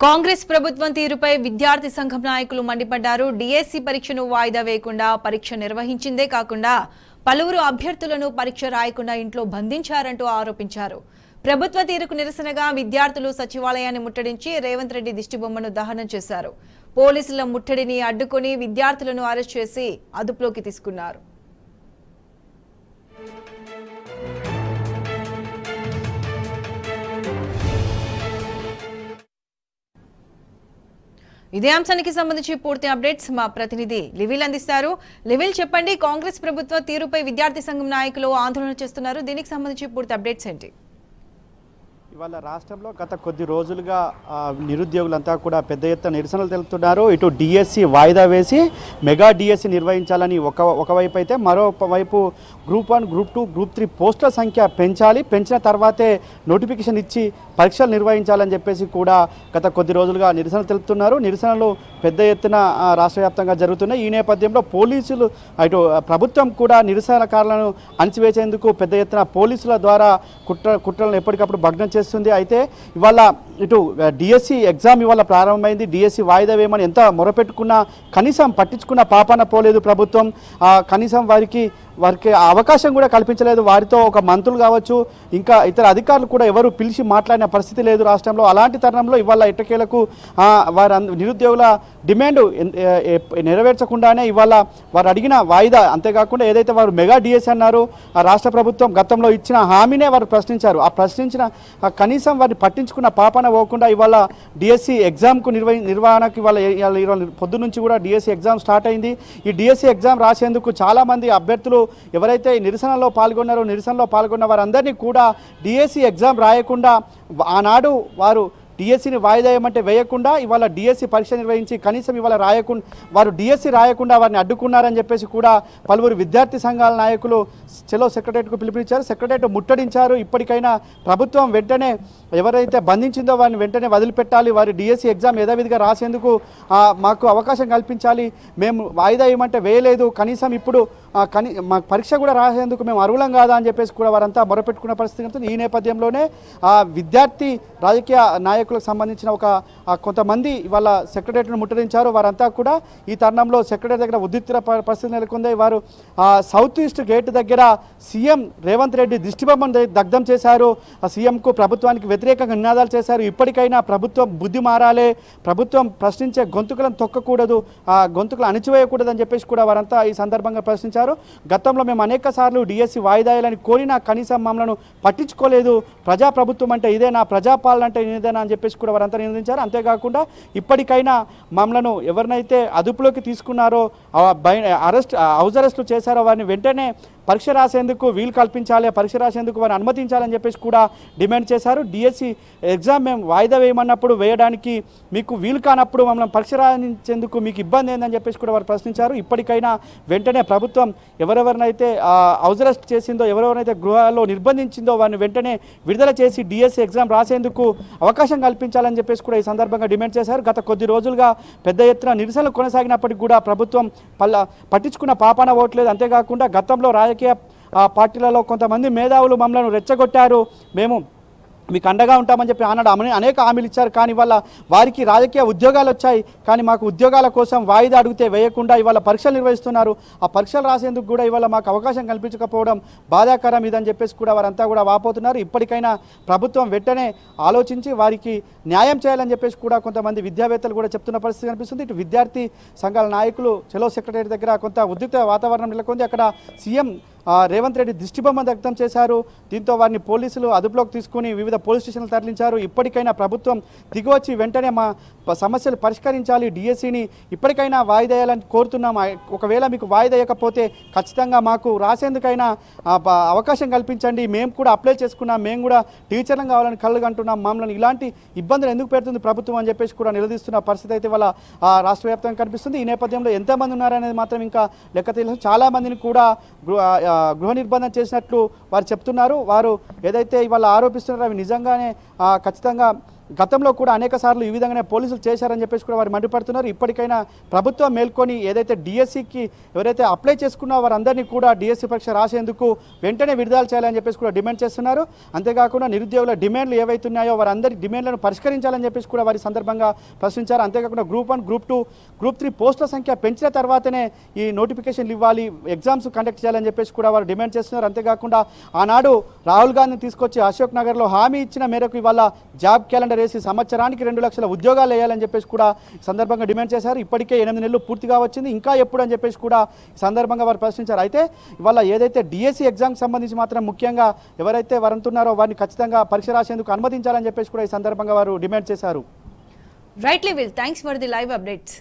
కాంగ్రెస్ ప్రభుత్వం తీరుపై విద్యార్థి సంఘం నాయకులు మండిపడ్డారు. డిఎస్సి పరీక్షను వాయిదా వేయకుండా పరీక్ష నిర్వహించిందే కాకుండా పలువురు అభ్యర్థులను పరీక్ష రాయకుండా ఇంట్లో బంధించారంటూ ఆరోపించారు. ప్రభుత్వ తీరుకు నిరసనగా విద్యార్థులు సచివాలయాన్ని ముట్టడించి రేవంత్ రెడ్డి దిష్టిబొమ్మను దహనం చేశారు. పోలీసుల ముట్టడిని అడ్డుకొని విద్యార్థులను అరెస్ట్ చేసి అదుపులోకి తీసుకున్నారు. ఇదే అంశానికి సంబంధించి పూర్తి అప్డేట్స్ మా ప్రతినిధి లివిల్ అందిస్తారు. లివిల్ చెప్పండి, కాంగ్రెస్ ప్రభుత్వ తీరుపై విద్యార్థి సంఘం నాయకులు ఆందోళన చేస్తున్నారు. దీనికి సంబంధించి పూర్తి అప్డేట్స్ ఏంటి? ఇవాళ రాష్ట్రంలో గత కొద్ది రోజులుగా నిరుద్యోగులంతా కూడా పెద్ద ఎత్తున నిరసనలు తెలుపుతున్నారు. ఇటు డిఎస్సి వాయిదా వేసి మెగా డిఎస్సి నిర్వహించాలని ఒకవైపు అయితే, మరోవైపు గ్రూప్ 1, గ్రూప్ 2, గ్రూప్ 3 పోస్టుల సంఖ్య పెంచాలి, పెంచిన తర్వాతే నోటిఫికేషన్ ఇచ్చి పరీక్షలు నిర్వహించాలని చెప్పేసి కూడా గత కొద్ది రోజులుగా నిరసనలు తెలుపుతున్నారు. నిరసనలు పెద్ద ఎత్తున రాష్ట్ర వ్యాప్తంగా జరుగుతున్నాయి. ఈ నేపథ్యంలో పోలీసులు ఇటు ప్రభుత్వం కూడా నిరసనకారులను అణిచివేసేందుకు పెద్ద ఎత్తున పోలీసుల ద్వారా కుట్రలను ఎప్పటికప్పుడు భగ్నం చేస్తుంది. అయితే ఇవాళ ఇటు డిఎస్సి ఎగ్జామ్ ఇవాళ ప్రారంభమైంది. డిఎస్సి వాయిదా వేయమని ఎంత మొరపెట్టుకున్నా కనీసం పట్టించుకున్న పాపాన పోలేదు ప్రభుత్వం. కనీసం వారికి అవకాశం కూడా కల్పించలేదు. వారితో ఒక మంత్రులు కావచ్చు, ఇంకా ఇతర అధికారులు కూడా ఎవరు పిలిచి మాట్లాడిన పరిస్థితి లేదు రాష్ట్రంలో. అలాంటి తరుణంలో ఇవాళ ఎట్టకేలకు వారి నిరుద్యోగుల డిమాండ్ నెరవేర్చకుండానే ఇవాళ వారు అడిగిన వాయిదా, అంతేకాకుండా ఏదైతే వారు మెగా డిఎస్సి అన్నారు, ఆ రాష్ట్ర ప్రభుత్వం గతంలో ఇచ్చిన హామీనే వారు ప్రశ్నించారు. ఆ ప్రశ్నించిన కనీసం వారిని పట్టించుకున్న పాపన పోకుండా ఇవాళ డిఎస్సి ఎగ్జామ్కు నిర్వహణకు ఇవాళ పొద్దు నుంచి కూడా డిఎస్సి ఎగ్జామ్ స్టార్ట్ అయింది. ఈ డిఎస్సి ఎగ్జామ్ రాసేందుకు చాలామంది అభ్యర్థులు ఎవరైతే నిరసనలో పాల్గొన్న వారందరినీ కూడా డిఎస్సి ఎగ్జామ్ రాయకుండా ఆనాడు వారు డిఎస్సిని వాయిదా వేయమంటే వేయకుండా ఇవాళ డిఎస్సి పరీక్ష నిర్వహించి కనీసం ఇవాళ వారు డిఎస్సి రాయకుండా వారిని అడ్డుకున్నారని చెప్పేసి కూడా పలువురు విద్యార్థి సంఘాల నాయకులు చెలో సెక్రటరియట్కు పిలుపునిచ్చారు. సెక్రటరియట్ ముట్టడించారు. ఇప్పటికైనా ప్రభుత్వం వెంటనే ఎవరైతే బంధించిందో వారిని వెంటనే వదిలిపెట్టాలి, వారి డిఎస్సి ఎగ్జామ్ యథావిధిగా రాసేందుకు మాకు అవకాశం కల్పించాలి, మేము వాయిదా వేయమంటే వేయలేదు, కనీసం ఇప్పుడు మా పరీక్ష కూడా రాసేందుకు మేము అర్హులం కాదా అని చెప్పేసి కూడా వారంతా మొరపెట్టుకున్న పరిస్థితి ఉంటుంది. ఈ నేపథ్యంలోనే విద్యార్థి రాజకీయ నాయకులకు సంబంధించిన కొంతమంది ఇవాళ సెక్రటరియట్ను ముట్టడించారు. వారంతా కూడా ఈ తరుణంలో సెక్రటరీ దగ్గర ఉద్రిక్త పరిస్థితి నెలకొంది. వారు సౌత్ ఈస్ట్ గేట్ దగ్గర సీఎం రేవంత్ రెడ్డి దిష్టిబొమ్మను దగ్ధం చేశారు. సీఎంకు ప్రభుత్వానికి వ్యతిరేకంగా నినాదాలు చేశారు. ఇప్పటికైనా ప్రభుత్వం బుద్ధి మారాలి, ప్రభుత్వం ప్రశ్నించే గొంతుకులను తొక్కకూడదు, గొంతుకులు అణిచివేయకూడదు అని చెప్పేసి కూడా వారంతా ఈ సందర్భంగా ప్రశ్నించారు. గతంలో మేము అనేక సార్లు డిఎస్సి వాయిదాయాలని కోరినా కనీసం మమ్మల్ని పట్టించుకోలేదు, ప్రజాప్రభుత్వం అంటే ఇదేనా, ప్రజాపాలన అంటే ఇదేనా అని చెప్పేసి కూడా వారంతా నిందించారు. అంతేకాకుండా ఇప్పటికైనా మమ్మల్ని ఎవరినైతే అదుపులోకి తీసుకున్నారో, హౌస్ అరెస్టులు చేశారో వారిని వెంటనే పరీక్ష రాసేందుకు వీలు కల్పించాలి, పరీక్ష రాసేందుకు వారిని అనుమతించాలని చెప్పేసి కూడా డిమాండ్ చేశారు. డిఎస్సి ఎగ్జామ్ మేము వాయిదా వేయమన్నప్పుడు వేయడానికి మీకు వీలు కానప్పుడు మమ్మల్ని పరీక్ష రాయించేందుకు మీకు ఇబ్బంది ఏందని చెప్పేసి కూడా వారు ప్రశ్నించారు. ఇప్పటికైనా వెంటనే ప్రభుత్వం ఎవరెవరినైతే హౌస్ అరెస్ట్ చేసిందో, ఎవరెవరైతే గృహాల్లో నిర్బంధించిందో వారిని వెంటనే విడుదల చేసి డిఎస్సి ఎగ్జామ్ రాసేందుకు అవకాశం కల్పించాలని చెప్పేసి కూడా ఈ సందర్భంగా డిమాండ్ చేశారు. గత కొద్ది రోజులుగా పెద్ద ఎత్తున నిరసనలు కొనసాగినప్పటికీ కూడా ప్రభుత్వం పట్టించుకున్న పాపాన పోవట్లేదు. అంతేకాకుండా గతంలో రాజకీయ పార్టీలలో కొంతమంది మేధావులు మమ్మల్ని రెచ్చగొట్టారు, మేము మీకు అండగా ఉంటామని చెప్పి అనేక హామీలు ఇచ్చారు. కానీ ఇవాళ వారికి రాజకీయ ఉద్యోగాలు వచ్చాయి, కానీ మాకు ఉద్యోగాల కోసం వాయిదా అడిగితే వేయకుండా ఇవాళ పరీక్షలు నిర్వహిస్తున్నారు. ఆ పరీక్షలు రాసేందుకు కూడా ఇవాళ మాకు అవకాశం కల్పించకపోవడం బాధాకరం ఇదని చెప్పేసి కూడా వారంతా కూడా వాపోతున్నారు. ఇప్పటికైనా ప్రభుత్వం వెంటనే ఆలోచించి వారికి న్యాయం చేయాలని చెప్పేసి కూడా కొంతమంది విద్యావేత్తలు కూడా చెప్తున్న పరిస్థితి కనిపిస్తుంది. ఇటు విద్యార్థి సంఘాల నాయకులు చెలో సెక్రటరీ దగ్గర కొంత ఉద్రిక్త వాతావరణం నెలకొంది. అక్కడ సీఎం రేవంత్ రెడ్డి దిష్టిబొమ్మ దగ్ధం చేశారు. దీంతో వారిని పోలీసులు అదుపులోకి తీసుకుని వివిధ పోలీస్ స్టేషన్లు తరలించారు. ఇప్పటికైనా ప్రభుత్వం దిగివచ్చి వెంటనే మా సమస్యలు పరిష్కరించాలి, డిఎస్సిని ఇప్పటికైనా వాయిదా వేయాలని కోరుతున్నాం. ఒకవేళ మీకు వాయిదా వేయకపోతే ఖచ్చితంగా మాకు రాసేందుకైనా అవకాశం కల్పించండి, మేము కూడా అప్లై చేసుకున్నాం, మేము కూడా టీచర్లం కావాలని కళ్ళు కంటున్నాం, మమ్మల్ని ఇలాంటి ఇబ్బందులు ఎందుకు పెడుతుంది ప్రభుత్వం అని చెప్పేసి కూడా నిలదీస్తున్న పరిస్థితి అయితే వాళ్ళ రాష్ట్ర వ్యాప్తంగా కనిపిస్తుంది. ఈ నేపథ్యంలో ఎంతమంది ఉన్నారనేది మాత్రం ఇంకా లెక్క తెలుసు. చాలామందిని కూడా గృహ నిర్బంధం చేసినట్లు వారు చెప్తున్నారు. వారు ఏదైతే ఇవాళ ఆరోపిస్తున్నారో అవి నిజంగానే ఖచ్చితంగా గతంలో కూడా అనేక సార్లు ఈ విధంగానే పోలీసులు చేశారని చెప్పేసి కూడా వారు మండిపడుతున్నారు. ఇప్పటికైనా ప్రభుత్వం మేల్కొని ఏదైతే డిఎస్సికి ఎవరైతే అప్లై చేసుకున్నారో వారందరినీ కూడా డిఎస్సి పరీక్ష రాసేందుకు వెంటనే విడుదల చేయాలని చెప్పేసి కూడా డిమాండ్ చేస్తున్నారు. అంతేకాకుండా నిరుద్యోగుల డిమాండ్లు ఏవైతున్నాయో వారందరి డిమాండ్లను పరిష్కరించాలని చెప్పేసి కూడా వారి సందర్భంగా ప్రశ్నించారు. అంతేకాకుండా గ్రూప్ 1, గ్రూప్ 2, గ్రూప్ 3 పోస్టుల సంఖ్య పెంచిన తర్వాతనే ఈ నోటిఫికేషన్లు ఇవ్వాలి, ఎగ్జామ్స్ కండక్ట్ చేయాలని చెప్పేసి కూడా వారు డిమాండ్ చేస్తున్నారు. అంతేకాకుండా ఆనాడు రాహుల్ గాంధీని తీసుకొచ్చి అశోక్ నగర్లో హామీ ఇచ్చిన మేరకు ఇవాళ జాబ్ క్యాలెండర్ వేసి సంవత్సరానికి 2 లక్షల ఉద్యోగాలు వేయాలని చెప్పేసి కూడా ఈ సందర్భంగా డిమాండ్ చేశారు. ఇప్పటికే 8 నెలలు పూర్తిగా వచ్చింది, ఇంకా ఎప్పుడు అని చెప్పేసి కూడా ఈ సందర్భంగా వారు ప్రశ్నించారు. అయితే ఇవాళ ఏదైతే డిఎస్సి ఎగ్జామ్కి సంబంధించి మాత్రం ముఖ్యంగా ఎవరైతే వరంతున్నారో వారిని ఖచ్చితంగా పరీక్ష రాసేందుకు అనుమతించాలని చెప్పేసి కూడా ఈ సందర్భంగా వారు డిమాండ్ చేశారు. Rightly, Will. Thanks for the live updates.